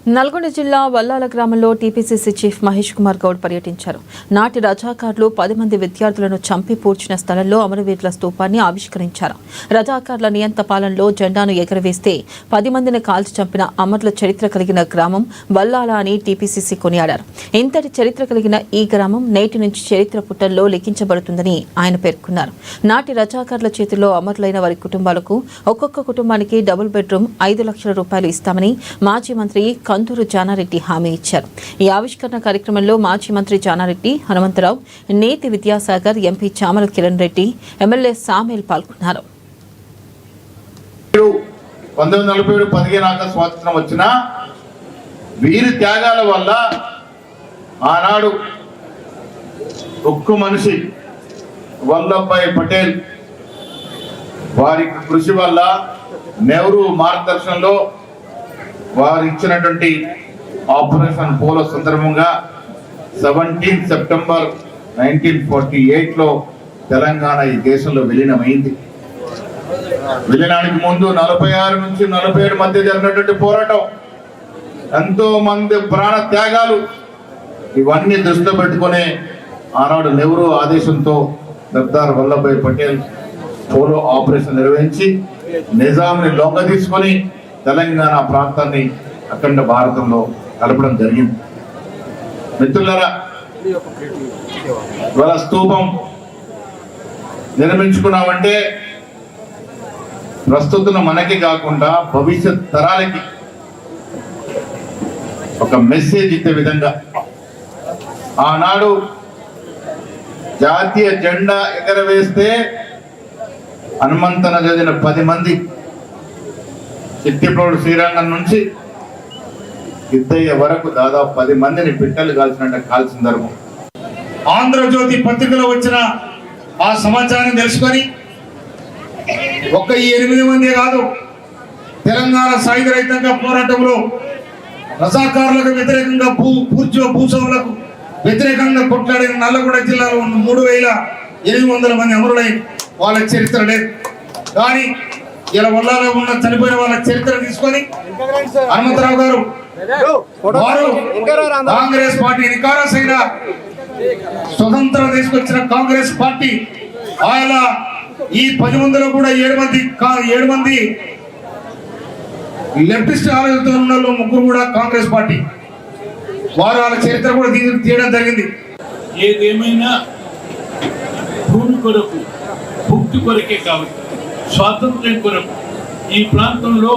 నల్గొండ జిల్లా వల్లాల గ్రామంలో TPCC chief Mahesh Kumar Goud పర్యటించారు. నాటి రజాకార్లు 10 మంది విద్యార్థులను చంపి పూడ్చిన స్థలంలో అమరవీరుల స్తూపాన్ని ఆవిష్కరించారు. రజాకార్ల నియంత పాలనలో జెండాను ఎగరవేస్తే 10 మందిని కాల్చి చంపిన అమరుల చరిత్ర కలిగిన గ్రామం వల్లాల అని టీపీసీసీ కొనియాడారు. ఇంతటి చరిత్ర కలిగిన ఈ గ్రామం నేటి నుంచి చరిత్ర పుటల్లో లిఖించబడుతుందని ఆయన పేర్కొన్నారు. నాటి రజాకార్ల చేతిలో అమరులైన వారి కుటుంబాలకు ఒక్కొక్క కుటుంబానికి డబుల్ బెడ్రూమ్ 5 లక్షల రూపాయలు ఇస్తామని మాజీ మంత్రి కందూరు జానారెడ్డి హామీ ఇచ్చారు. ఈ ఆవిష్కరణ కార్యక్రమంలో మాజీ మంత్రి జానారెడ్డి, హనుమంతరావు, నేతి విద్యాసాగర్, ఎంపీ చామల కిరణ్ రెడ్డి, ఎమ్మెల్యే సామేల్ పాల్గొన్నారు. 1947 15 ఆగస్టు స్వాతంత్రం వచ్చిన వీరి త్యాగాల వల్ల ఆనాడు ఒక్క మనిషి వల్లభాయ్ పటేల్ వారి కృషి వల్ల నెహ్రూ మార్గదర్శనంలో వారు ఇచ్చినటువంటి ఆపరేషన్ పోలో సందర్భంగా 17 సెప్టెంబర్ 1948లో తెలంగాణ ఈ దేశంలో విలీనమైంది. విలీనానికి ముందు 46 నుంచి 47 మధ్య జరిగినటువంటి పోరాటం, ఎంతో మంది ప్రాణ త్యాగాలు, ఇవన్నీ దృష్టిలో పెట్టుకునే ఆనాడు నెహ్రూ ఆదేశంతో సర్దార్ వల్లభాయ్ పటేల్ పోలో ఆపరేషన్ నిర్వహించి నిజాంని లొంగ తీసుకొని తెలంగాణ ప్రాంతాన్ని అఖండ భారతంలో కలపడం జరిగింది. మిత్రులారా, ఇవాళ స్తూపం నిర్మించుకున్నామంటే ప్రస్తుతం మనకి కాకుండా భవిష్యత్ తరాలకి ఒక మెసేజ్ ఇచ్చే విధంగా ఆనాడు జాతీయ జెండా ఎగరవేస్తే హనుమంతన చదివిన 10 మంది చిట్టిప్రోడు శ్రీరంగం నుంచి సిద్ధయ్య వరకు దాదాపు 10 మందిని పిట్టలు కాల్చిన సందర్భం. ఆంధ్రజ్యోతి పత్రికలో వచ్చిన ఆ సమాచారం తెలుసుకొని ఒక్క 8 మంది కాదు, తెలంగాణ సాయుధ రైతాంగ పోరాటంలో రజాకారులకు వ్యతిరేకంగా భూస్వాములకు వ్యతిరేకంగా కొట్లాడిన నల్లగొండ జిల్లాలో ఉన్న 3800 మంది అమరులై వాళ్ళ చరిత్ర లేదు. కానీ ఇలా వల్లాలో ఉన్న చనిపోయిన వాళ్ళ చరిత్ర తీసుకొని హనుమంతరావు గారు వారు కాంగ్రెస్ పార్టీ నికారస్ అయిన స్వతంత్రం తీసుకొచ్చిన కాంగ్రెస్ పార్టీ, ఆయన ఈ 10 మందిలో కూడా 7 మంది లెఫ్టిస్ట్ ఆలోచనతో ఉన్న 3 కూడా కాంగ్రెస్ పార్టీ, వారు వాళ్ళ చరిత్ర కూడా తీయడం జరిగింది. ఏదేమైనా భూమి కొరకు, భక్తి కొరకే కాబట్టి స్వాతంత్ర్యం కొరకు ఈ ప్రాంతంలో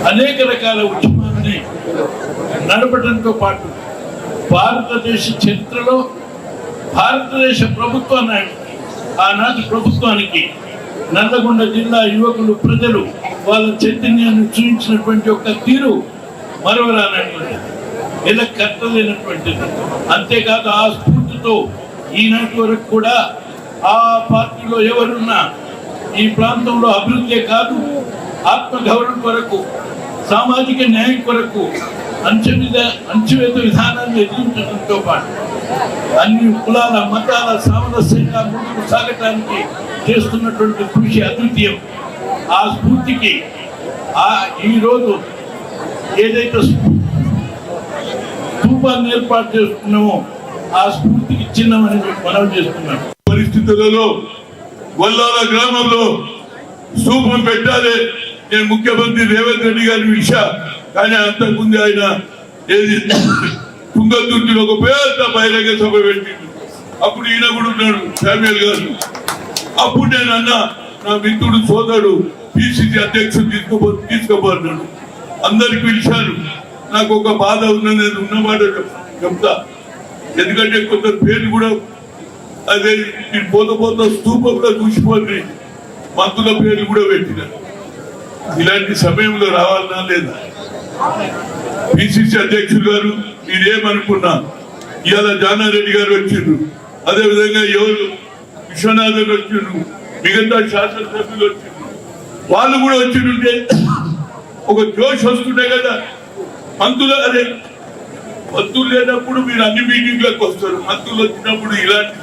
అనేక రకాల ఉద్యమాలని నడపడంతో పాటు భారతదేశ చరిత్రలో భారతదేశ ప్రభుత్వానికి, ఆనాటి ప్రభుత్వానికి నల్లగొండ జిల్లా యువకులు, ప్రజలు వాళ్ళ చైతన్యాన్ని చూపించినటువంటి ఒక తీరు మరవరానటువంటిది, ఇలా కట్టలేనటువంటిది. అంతేకాదు ఆ స్ఫూర్తితో ఈనాటి వరకు కూడా ఆ పార్టీలో ఎవరున్నా ఈ ప్రాంతంలో అభివృద్ధి కాదు, ఆత్మగౌరవం కొరకు, సామాజిక న్యాయం కొరకు అంచువేత విధానాన్ని ఎదిరించడంతో పాటు అన్ని కులాల, మతాల సామరస్యంగా ముందుకు సాగటానికి చేస్తున్నటువంటి కృషి అద్వితీయం. ఆ స్ఫూర్తికి ఈరోజు ఏదైతే స్తూపాన్ని ఏర్పాటు చేస్తున్నామో ఆ స్ఫూర్తికి చిన్నమని మనం చేస్తున్నాం. పరిస్థితులలో వల్లాల గ్రామంలో స్తూపం పెట్టాలి. నేను ముఖ్యమంత్రి రేవంత్ రెడ్డి గారిని పిలిచా, కానీ అంతకుముందు ఆయన ఏది తుంగతుర్తిలో ఒక పెద్ద బహిరంగ సభ పెట్టిండు. అప్పుడు ఈయన కూడా ఉన్నాడు, శామ్యూల్ గారు. అప్పుడు నేను అన్నా, నా మిత్రుడు సోదరుడు పిసిసి అధ్యక్షుడు తీసుకోబోతున్నాడు, అందరికి పిలిచాను. నాకు ఒక బాధ ఉన్నది, నేను ఉన్నమాట చెప్తా. ఎందుకంటే కొందరు పేర్లు కూడా అదే పోత స్తూపంలో చూసిపోయి మంత్రుల పేర్లు కూడా పెట్టిన. ఇలాంటి సమయంలో రావాలన్నా లేదా? పిసిసి అధ్యక్షుడు గారు మీరేమనుకున్నా ఇవాళ జానారెడ్డి గారు వచ్చిండ్రు, అదేవిధంగా ఎవరు విశ్వనాథన్ వచ్చిండ్రు, మిగతా శాసనసభ్యులు వచ్చిండ్రు, వాళ్ళు కూడా వచ్చిండే ఒక జోష్ వస్తుండే కదా. మంత్రులు అదే మంత్రులు లేనప్పుడు మీరు అన్ని మీటింగ్లకు వస్తారు, మంత్రులు వచ్చినప్పుడు ఇలాంటి